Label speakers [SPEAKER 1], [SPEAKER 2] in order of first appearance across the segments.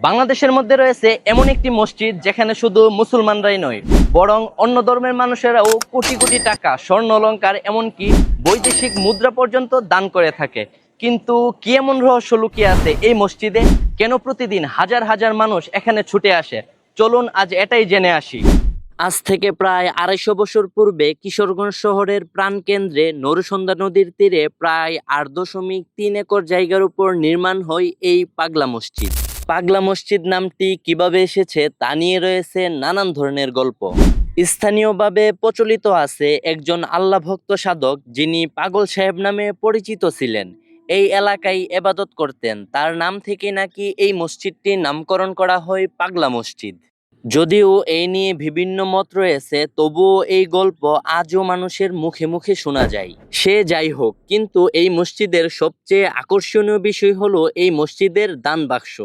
[SPEAKER 1] বাংলাদেশের মধ্যে রয়েছে এমন একটি মসজিদ যেখানে শুধু মুসলমানরাই নয়, বরং অন্য ধর্মের মানুষেরাও কোটি কোটি টাকা, স্বর্ণ অলংকার, এমনকি বৈদেশিক মুদ্রা পর্যন্ত দান করে থাকে। কিন্তু কি এমন রহস্য লুকিয়ে আছে এই মসজিদে? কেন প্রতিদিন হাজার হাজার মানুষ এখানে ছুটে আসে? চলুন আজ এটাই জেনে আসি। আজ থেকে প্রায় ২৫০ বছর পূর্বে কিশোরগঞ্জ শহরের প্রাণকেন্দ্রে নরসুন্দা নদীর তীরে প্রায় ৮.৩ একর জায়গার উপর নির্মাণ হয় এই পাগলা মসজিদ। পাগলা মসজিদ নামটি কিভাবে এসেছে তা নিয়ে রয়েছে নানান ধরনের গল্প। স্থানীয়ভাবে প্রচলিত আছে একজন আল্লাহ ভক্ত সাধক যিনি পাগল সাহেব নামে পরিচিত ছিলেন। এই এলাকায় ইবাদত করতেন, তার নাম থেকে নাকি এই মসজিদটির নামকরণ করা হয় পাগলা মসজিদ। যদিও এই নিয়ে বিভিন্ন মত রয়েছে, তবুও এই গল্প আজও মানুষের মুখে মুখে শোনা যায়। সে যাই হোক, কিন্তু এই মসজিদের সবচেয়ে আকর্ষণীয় বিষয় হলো এই মসজিদের দান বাক্স।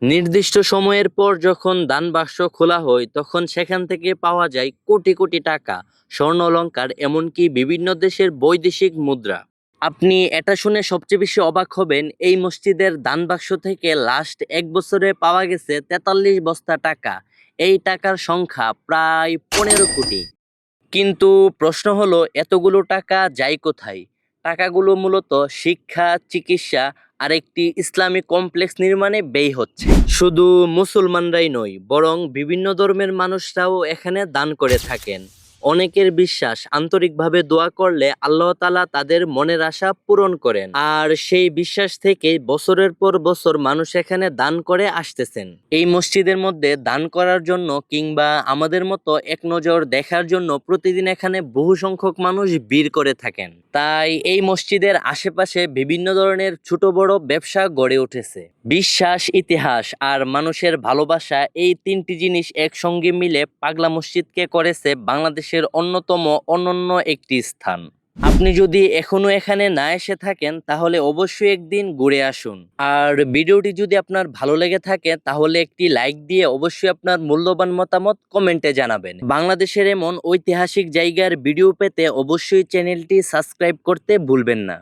[SPEAKER 1] নির্দিষ্ট সময়ের পর যখন দান বাক্স খোলা হয় তখন সেখান থেকে পাওয়া যায় কোটি কোটি টাকা, স্বর্ণ অলংকার, এমনকি বিভিন্ন দেশের বৈদেশিক মুদ্রা। আপনি এটা শুনে সবচেয়ে বেশি অবাক হবেন, এই মসজিদের দান বাক্স থেকে লাস্ট ১ বছরে পাওয়া গেছে ৪৩ বস্তা টাকা। এই টাকার সংখ্যা প্রায় ১৫ কোটি। কিন্তু প্রশ্ন হলো, এতগুলো টাকা যায় কোথায়? টাকাগুলো মূলত শিক্ষা, চিকিৎসা আর একটি ইসলামিক কমপ্লেক্স নির্মাণে ব্যয় হচ্ছে। শুধু মুসলমানরাই নয়, বরং বিভিন্ন ধর্মের মানুষরাও এখানে দান করে থাকেন। অনেকের বিশ্বাস, আন্তরিকভাবে দোয়া করলে আল্লাহ তাআলা তাদের মনের আশা পূরণ করেন। আর সেই বিশ্বাস থেকে বছরের পর বছর মানুষ এখানে দান করে আসতেছেন। এই মসজিদের মধ্যে দান করার জন্য কিংবা আমাদের মতো এক নজর দেখার জন্য প্রতিদিন এখানে বহু সংখ্যক মানুষ ভিড় করে থাকেন। তাই এই মসজিদের আশেপাশে বিভিন্ন ধরনের ছোট বড় ব্যবসা গড়ে উঠেছে। বিশ্বাস, ইতিহাস আর মানুষের ভালোবাসা, এই তিনটি জিনিস একসঙ্গে মিলে পাগলা মসজিদকে করেছে বাংলাদেশের অন্যতম অনন্য একটি স্থান। আপনি যদি এখনো এখানে না এসে থাকেন তাহলে অবশ্যই একদিন ঘুরে আসুন। আর ভিডিওটি যদি আপনার ভালো লেগে থাকে তাহলে একটি লাইক দিয়ে অবশ্যই আপনার মূল্যবান মতামত কমেন্টে জানাবেন। বাংলাদেশের এমন ঐতিহাসিক জায়গার ভিডিও পেতে অবশ্যই চ্যানেলটি সাবস্ক্রাইব করতে ভুলবেন না।